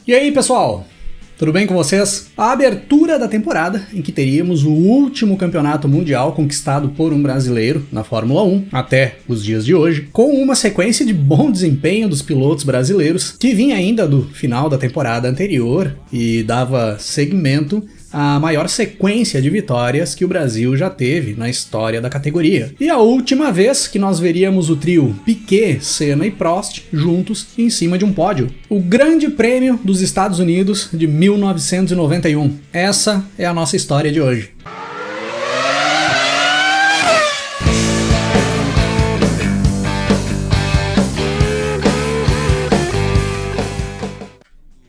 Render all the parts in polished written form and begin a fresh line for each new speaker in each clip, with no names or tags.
E aí, pessoal? Tudo bem com vocês? A abertura da temporada, em que teríamos o último campeonato mundial conquistado por um brasileiro na Fórmula 1, até os dias de hoje, com uma sequência de bom desempenho dos pilotos brasileiros, que vinha ainda do final da temporada anterior e dava seguimento à maior sequência de vitórias que o Brasil já teve na história da categoria. E a última vez que nós veríamos o trio Piquet, Senna e Prost juntos em cima de um pódio. O Grande Prêmio dos Estados Unidos de 1991. Essa é a nossa história de hoje.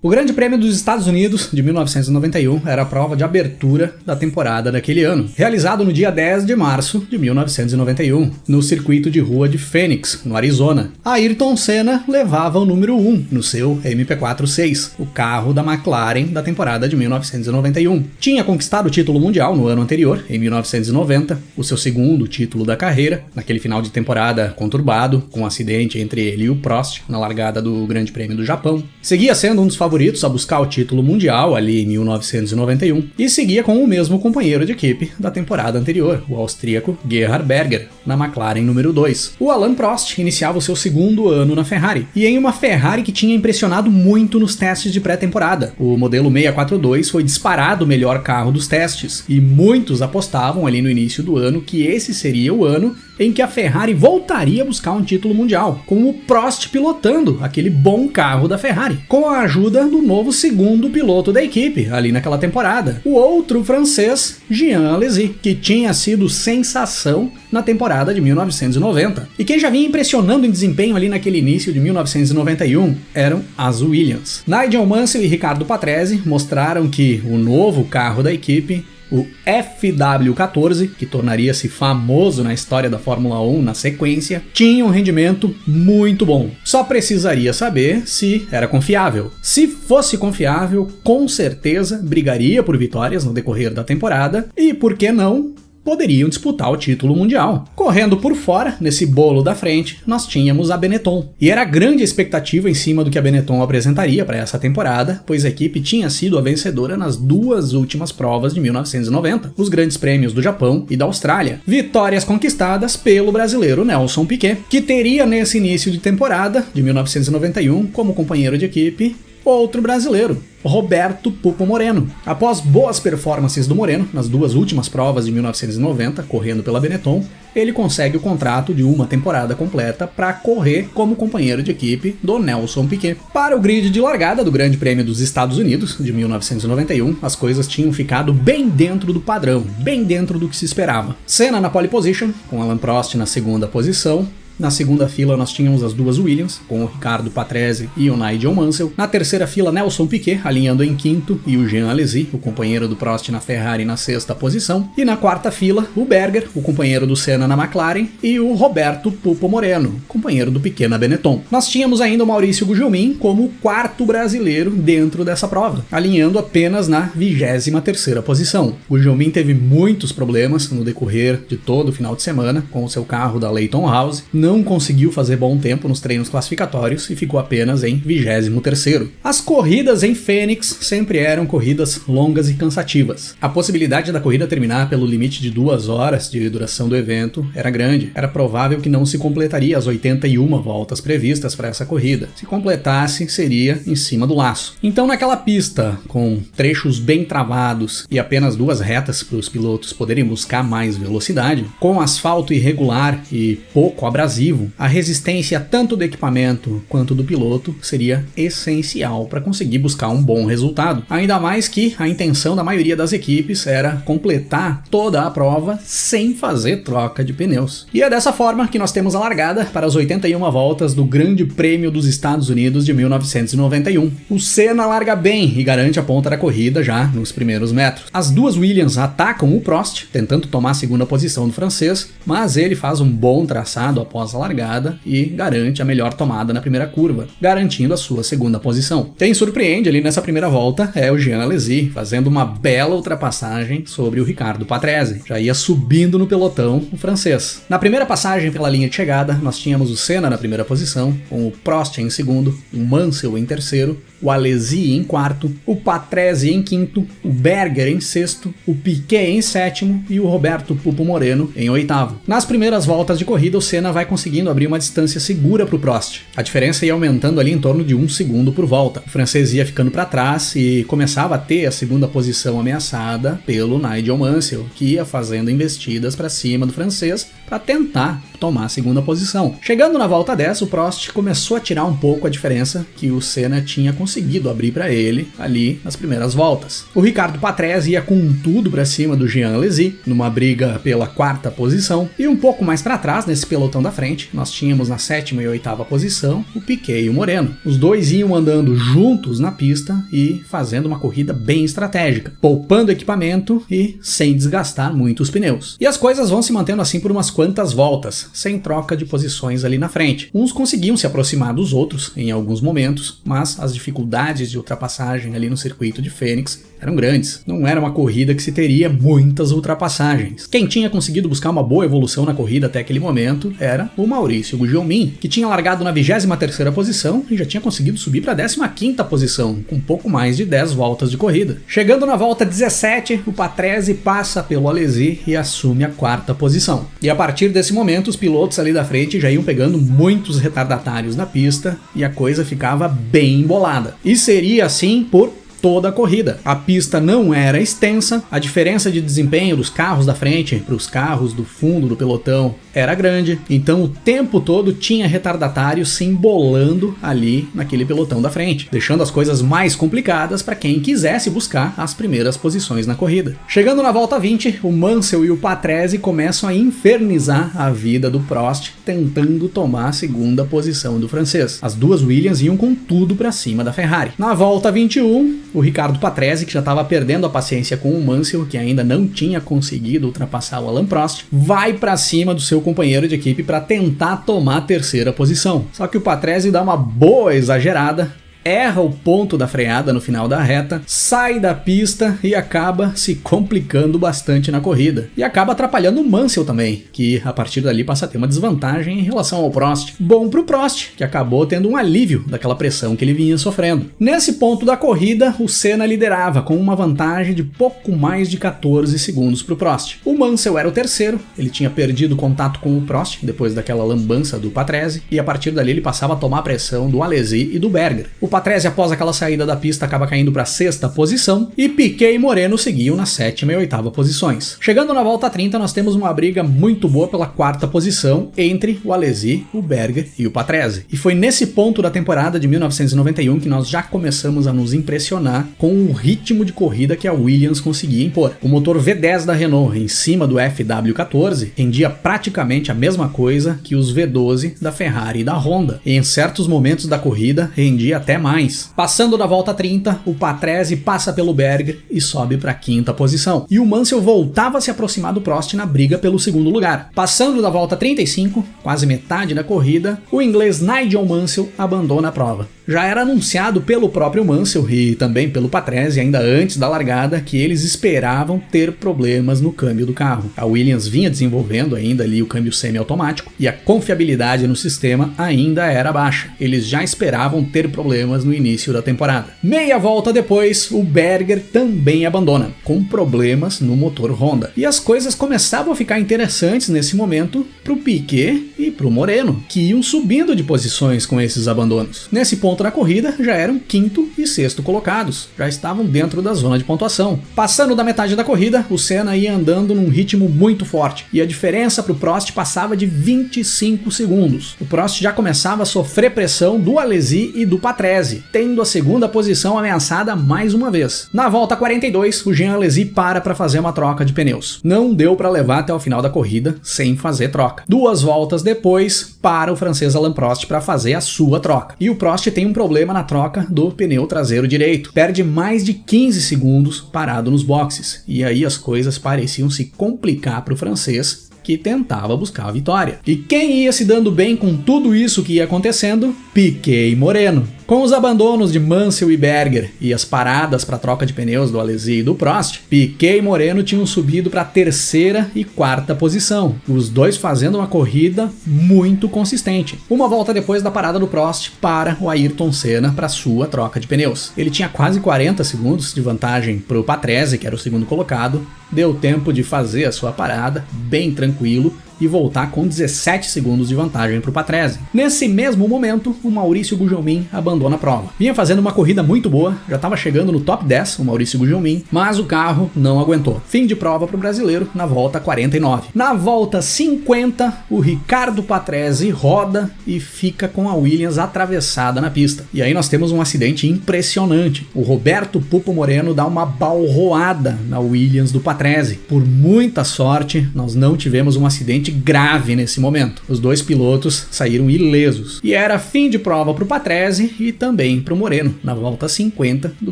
O Grande Prêmio dos Estados Unidos de 1991 era a prova de abertura da temporada daquele ano, realizado no dia 10 de março de 1991, no circuito de rua de Phoenix, no Arizona. Ayrton Senna levava o número 1 no seu MP4-6, o carro da McLaren da temporada de 1991. Tinha conquistado o título mundial no ano anterior, em 1990, o seu segundo título da carreira, naquele final de temporada conturbado, com um acidente entre ele e o Prost na largada do Grande Prêmio do Japão. Seguia sendo um dos favoritos a buscar o título mundial ali em 1991 e seguia com o mesmo companheiro de equipe da temporada anterior, o austríaco Gerhard Berger, na McLaren número 2. O Alain Prost iniciava o seu segundo ano na Ferrari, e em uma Ferrari que tinha impressionado muito nos testes de pré-temporada. O modelo 642 foi disparado o melhor carro dos testes, e muitos apostavam ali no início do ano que esse seria o ano em que a Ferrari voltaria a buscar um título mundial, com o Prost pilotando aquele bom carro da Ferrari, com a ajuda do novo segundo piloto da equipe ali naquela temporada, o outro francês Jean Alesi, que tinha sido sensação na temporada de 1990. E quem já vinha impressionando em desempenho ali naquele início de 1991 eram as Williams. Nigel Mansell e Riccardo Patrese mostraram que o novo carro da equipe, o FW14, que tornaria-se famoso na história da Fórmula 1 na sequência, tinha um rendimento muito bom. Só precisaria saber se era confiável. Se fosse confiável, com certeza brigaria por vitórias no decorrer da temporada e, por que não, poderiam disputar o título mundial. Correndo por fora, nesse bolo da frente, nós tínhamos a Benetton. E era grande a expectativa em cima do que a Benetton apresentaria para essa temporada, pois a equipe tinha sido a vencedora nas duas últimas provas de 1990, os grandes prêmios do Japão e da Austrália. Vitórias conquistadas pelo brasileiro Nelson Piquet, que teria nesse início de temporada de 1991 como companheiro de equipe outro brasileiro, Roberto Pupo Moreno. Após boas performances do Moreno nas duas últimas provas de 1990, correndo pela Benetton, ele consegue o contrato de uma temporada completa para correr como companheiro de equipe do Nelson Piquet. Para o grid de largada do Grande Prêmio dos Estados Unidos de 1991, as coisas tinham ficado bem dentro do padrão, bem dentro do que se esperava. Senna na pole position, com Alain Prost na segunda posição. Na segunda fila nós tínhamos as duas Williams, com o Riccardo Patrese e o Nigel Mansell. Na terceira fila, Nelson Piquet, alinhando em quinto, e o Jean Alesi, o companheiro do Prost na Ferrari, na sexta posição. E na quarta fila, o Berger, o companheiro do Senna na McLaren, e o Roberto Pupo Moreno, companheiro do Piquet na Benetton. Nós tínhamos ainda o Maurício Gugelmin como o quarto brasileiro dentro dessa prova, alinhando apenas na 23ª posição. O Gugelmin teve muitos problemas no decorrer de todo o final de semana com o seu carro da Leyton House, não conseguiu fazer bom tempo nos treinos classificatórios e ficou apenas em 23º. As corridas em Phoenix sempre eram corridas longas e cansativas. A possibilidade da corrida terminar pelo limite de 2 horas de duração do evento era grande. Era provável que não se completaria as 81 voltas previstas para essa corrida. Se completasse, seria em cima do laço. Então, naquela pista, com trechos bem travados e apenas 2 retas para os pilotos poderem buscar mais velocidade, com asfalto irregular e pouco abrasivo, a resistência tanto do equipamento quanto do piloto seria essencial para conseguir buscar um bom resultado. Ainda mais que a intenção da maioria das equipes era completar toda a prova sem fazer troca de pneus. E é dessa forma que nós temos a largada para as 81 voltas do Grande Prêmio dos Estados Unidos de 1991. O Senna larga bem e garante a ponta da corrida já nos primeiros metros. As duas Williams atacam o Prost, tentando tomar a segunda posição do francês, mas ele faz um bom traçado após a largada e garante a melhor tomada na primeira curva, garantindo a sua segunda posição. Quem surpreende ali nessa primeira volta é o Jean Alesi, fazendo uma bela ultrapassagem sobre o Riccardo Patrese. Já ia subindo no pelotão o francês. Na primeira passagem pela linha de chegada, nós tínhamos o Senna na primeira posição, com o Prost em segundo, o Mansell em terceiro, o Alesi em quarto, o Patrese em quinto, o Berger em sexto, o Piquet em sétimo e o Roberto Pupo Moreno em oitavo. Nas primeiras voltas de corrida, o Senna vai conseguindo abrir uma distância segura para o Prost. A diferença ia aumentando ali em torno de 1 segundo por volta. O francês ia ficando para trás e começava a ter a segunda posição ameaçada pelo Nigel Mansell, que ia fazendo investidas para cima do francês para tentar tomar a segunda posição. Chegando na volta 10, o Prost começou a tirar um pouco a diferença que o Senna tinha conseguido abrir para ele ali nas primeiras voltas. O Ricardo Patrese ia com tudo para cima do Jean Alesi, numa briga pela quarta posição, e um pouco mais para trás, nesse pelotão da frente, nós tínhamos na sétima e oitava posição o Piquet e o Moreno. Os dois iam andando juntos na pista e fazendo uma corrida bem estratégica, poupando equipamento e sem desgastar muito os pneus. E as coisas vão se mantendo assim por umas quantas voltas, sem troca de posições ali na frente. Uns conseguiam se aproximar dos outros em alguns momentos, mas as dificuldades de ultrapassagem ali no circuito de Phoenix eram grandes. Não era uma corrida que se teria muitas ultrapassagens. Quem tinha conseguido buscar uma boa evolução na corrida até aquele momento era o Maurício Gugelmin, que tinha largado na 23ª posição e já tinha conseguido subir para a 15ª posição, com pouco mais de 10 voltas de corrida. Chegando na volta 17, o Patrese passa pelo Alesi e assume a 4ª posição. E a partir desse momento, os pilotos ali da frente já iam pegando muitos retardatários na pista e a coisa ficava bem embolada. E seria assim por toda a corrida. A pista não era extensa, a diferença de desempenho dos carros da frente para os carros do fundo do pelotão era grande, então o tempo todo tinha retardatário se embolando ali naquele pelotão da frente, deixando as coisas mais complicadas para quem quisesse buscar as primeiras posições na corrida. Chegando na volta 20, o Mansell e o Patrese começam a infernizar a vida do Prost, tentando tomar a segunda posição do francês. As duas Williams iam com tudo para cima da Ferrari. Na volta 21, o Ricardo Patrese, que já estava perdendo a paciência com o Mansell, que ainda não tinha conseguido ultrapassar o Alain Prost, vai para cima do seu companheiro de equipe para tentar tomar a terceira posição. Só que o Patrese dá uma boa exagerada, erra o ponto da freada no final da reta, sai da pista e acaba se complicando bastante na corrida. E acaba atrapalhando o Mansell também, que a partir dali passa a ter uma desvantagem em relação ao Prost. Bom pro Prost, que acabou tendo um alívio daquela pressão que ele vinha sofrendo. Nesse ponto da corrida, o Senna liderava com uma vantagem de pouco mais de 14 segundos pro Prost. O Mansell era o terceiro, ele tinha perdido contato com o Prost depois daquela lambança do Patrese, e a partir dali ele passava a tomar a pressão do Alesi e do Berger. O Patrese, após aquela saída da pista, acaba caindo para a 6ª posição e Piquet e Moreno seguiam na 7ª e 8ª posições. Chegando na volta 30, nós temos uma briga muito boa pela 4ª posição entre o Alesi, o Berger e o Patrese. E foi nesse ponto da temporada de 1991 que nós já começamos a nos impressionar com o ritmo de corrida que a Williams conseguia impor. O motor V10 da Renault em cima do FW14 rendia praticamente a mesma coisa que os V12 da Ferrari e da Honda. E em certos momentos da corrida rendia até mais. Passando da volta 30, o Patrese passa pelo Berger e sobe para a 5ª posição. E o Mansell voltava a se aproximar do Prost na briga pelo segundo lugar. Passando da volta 35, quase metade da corrida, o inglês Nigel Mansell abandona a prova. Já era anunciado pelo próprio Mansell e também pelo Patrese ainda antes da largada que eles esperavam ter problemas no câmbio do carro. A Williams vinha desenvolvendo ainda ali o câmbio semi-automático e a confiabilidade no sistema ainda era baixa. Eles já esperavam ter problemas no início da temporada. Meia volta depois, o Berger também abandona, com problemas no motor Honda. E as coisas começavam a ficar interessantes nesse momento pro Piquet e pro Moreno, que iam subindo de posições com esses abandonos. Nesse ponto da corrida, já eram 5º e 6º colocados, já estavam dentro da zona de pontuação. Passando da metade da corrida, o Senna ia andando num ritmo muito forte, e a diferença pro Prost passava de 25 segundos. O Prost já começava a sofrer pressão do Alesi e do Patrese, tendo a segunda posição ameaçada mais uma vez. Na volta 42, o Jean Alesi para fazer uma troca de pneus. Não deu para levar até o final da corrida sem fazer troca. 2 voltas depois, para o francês Alain Prost para fazer a sua troca. E o Prost tem um problema na troca do pneu traseiro direito. Perde mais de 15 segundos parado nos boxes. E aí as coisas pareciam se complicar para o francês, que tentava buscar a vitória. E quem ia se dando bem com tudo isso que ia acontecendo? Piquet e Moreno. Com os abandonos de Mansell e Berger e as paradas para troca de pneus do Alesi e do Prost, Piquet e Moreno tinham subido para a terceira e quarta posição, os dois fazendo uma corrida muito consistente. Uma volta depois da parada do Prost para o Ayrton Senna para sua troca de pneus. Ele tinha quase 40 segundos de vantagem para o Patrese, que era o segundo colocado, deu tempo de fazer a sua parada bem tranquilo e voltar com 17 segundos de vantagem para o Patrese. Nesse mesmo momento, o Maurício Gugelmin abandona a prova. Vinha fazendo uma corrida muito boa, já estava chegando no top 10, o Maurício Gugelmin, mas o carro não aguentou. Fim de prova para o brasileiro na volta 49. Na volta 50, o Ricardo Patrese roda e fica com a Williams atravessada na pista. E aí nós temos um acidente impressionante. O Roberto Pupo Moreno dá uma balroada na Williams do Patrese. Por muita sorte, nós não tivemos um acidente grave nesse momento. Os dois pilotos saíram ilesos. E era fim de prova para o Patrese e também para o Moreno, na volta 50 do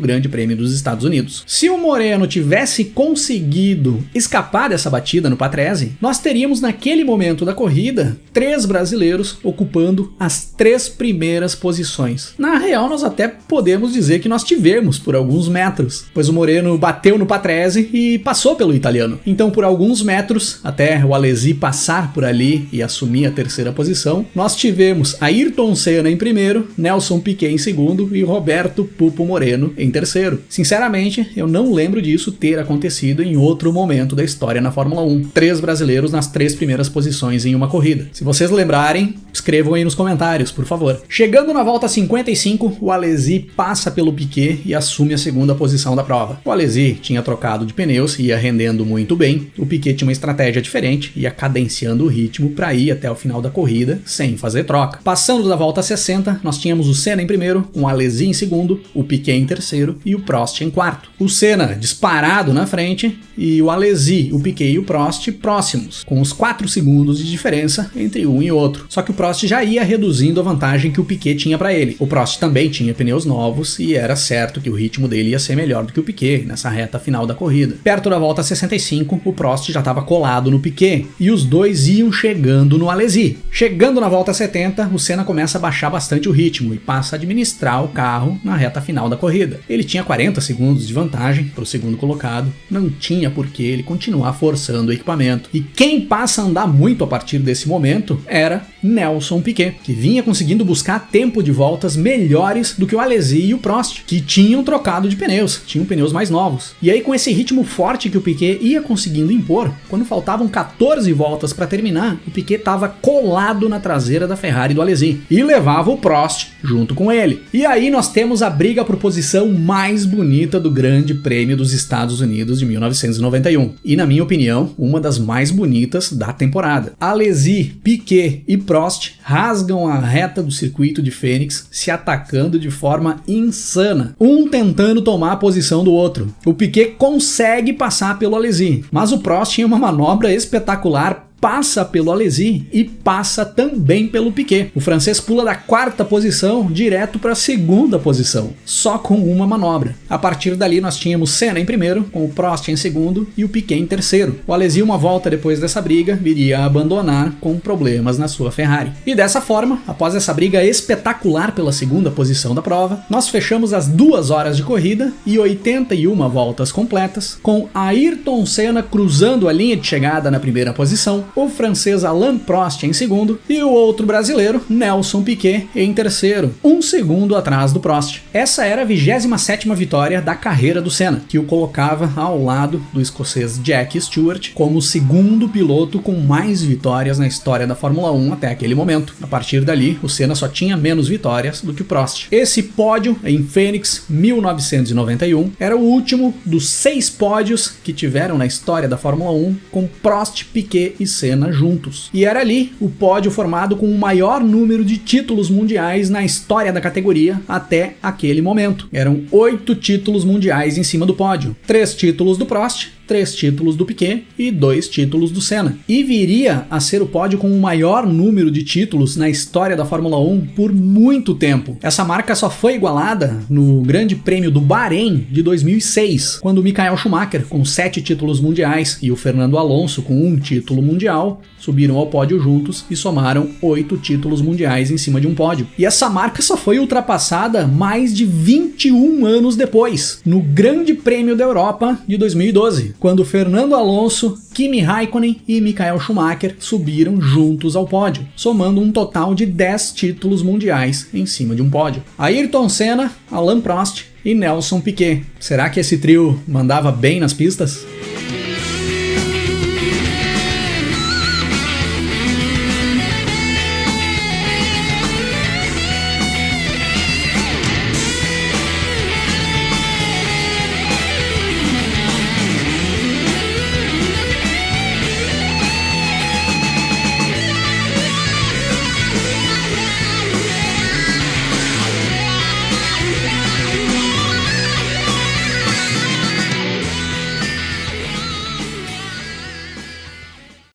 Grande Prêmio dos Estados Unidos. Se o Moreno tivesse conseguido escapar dessa batida no Patrese, nós teríamos naquele momento da corrida 3 brasileiros ocupando as 3 primeiras posições. Na real, nós até podemos dizer que nós tivemos por alguns metros, pois o Moreno bateu no Patrese e passou pelo italiano. Então, por alguns metros, até o Alesi passar por ali e assumir a terceira posição, nós tivemos Ayrton Senna em primeiro, Nelson Piquet em segundo e Roberto Pupo Moreno em terceiro. Sinceramente, eu não lembro disso ter acontecido em outro momento da história na Fórmula 1. 3 brasileiros nas 3 primeiras posições em uma corrida. Se vocês lembrarem, escrevam aí nos comentários, por favor. Chegando na volta 55, o Alesi passa pelo Piquet e assume a segunda posição da prova. O Alesi tinha trocado de pneus e ia rendendo muito bem. O Piquet tinha uma estratégia diferente, ia cadenciando o ritmo para ir até o final da corrida sem fazer troca. Passando da volta 60, nós tínhamos o Senna em primeiro, o Alesi em segundo, o Piquet em terceiro e o Prost em quarto. O Senna disparado na frente e o Alesi, o Piquet e o Prost próximos, com uns 4 segundos de diferença entre um e outro. Só que o Prost já ia reduzindo a vantagem que o Piquet tinha para ele. O Prost também tinha pneus novos e era certo que o ritmo dele ia ser melhor do que o Piquet nessa reta final da corrida. Perto da volta 65, o Prost já estava colado no Piquet e os dois iam chegando no Alesi. Chegando na volta 70, o Senna começa a baixar bastante o ritmo e passa a administrar o carro na reta final da corrida. Ele tinha 40 segundos de vantagem para o segundo colocado, não tinha por que ele continuar forçando o equipamento. E quem passa a andar muito a partir desse momento era Nelson Piquet, que vinha conseguindo buscar tempo de voltas melhores do que o Alesi e o Prost, que tinham trocado de pneus, tinham pneus mais novos. E aí, com esse ritmo forte que o Piquet ia conseguindo impor, quando faltavam 14 voltas para terminar, o Piquet estava colado na traseira da Ferrari do Alesi e levava o Prost junto com ele. E aí nós temos a briga por posição mais bonita do Grande Prêmio dos Estados Unidos de 1991. E, na minha opinião, uma das mais bonitas da temporada. Alesi, Piquet e Prost rasgam a reta do circuito de Phoenix, se atacando de forma insana, um tentando tomar a posição do outro. O Piquet consegue passar pelo Alesi, mas o Prost tinha uma manobra espetacular, passa pelo Alesi e passa também pelo Piquet. O francês pula da 4ª posição direto para a 2ª posição, só com uma manobra. A partir dali nós tínhamos Senna em primeiro, com o Prost em segundo e o Piquet em terceiro. O Alesi, uma volta depois dessa briga, viria a abandonar com problemas na sua Ferrari. E dessa forma, após essa briga espetacular pela 2ª posição da prova, nós fechamos as 2 horas de corrida e 81 voltas completas, com Ayrton Senna cruzando a linha de chegada na primeira posição, o francês Alain Prost em segundo e o outro brasileiro, Nelson Piquet, em terceiro, 1 segundo atrás do Prost. Essa era a 27ª vitória da carreira do Senna, que o colocava ao lado do escocês Jack Stewart como o segundo piloto com mais vitórias na história da Fórmula 1 até aquele momento. A partir dali, o Senna só tinha menos vitórias do que o Prost. Esse pódio em Phoenix, 1991, era o último dos 6 pódios que tiveram na história da Fórmula 1 com Prost, Piquet e Senna juntos. E era ali o pódio formado com o maior número de títulos mundiais na história da categoria até aquele momento. Eram 8 títulos mundiais em cima do pódio. 3 títulos do Prost, 3 títulos do Piquet e 2 títulos do Senna. E viria a ser o pódio com o maior número de títulos na história da Fórmula 1 por muito tempo. Essa marca só foi igualada no Grande Prêmio do Bahrein de 2006, quando o Michael Schumacher, com 7 títulos mundiais, e o Fernando Alonso, com 1 título mundial, subiram ao pódio juntos e somaram 8 títulos mundiais em cima de um pódio. E essa marca só foi ultrapassada mais de 21 anos depois, no Grande Prêmio da Europa de 2012, quando Fernando Alonso, Kimi Raikkonen e Michael Schumacher subiram juntos ao pódio, somando um total de 10 títulos mundiais em cima de um pódio. Ayrton Senna, Alain Prost e Nelson Piquet. Será que esse trio mandava bem nas pistas?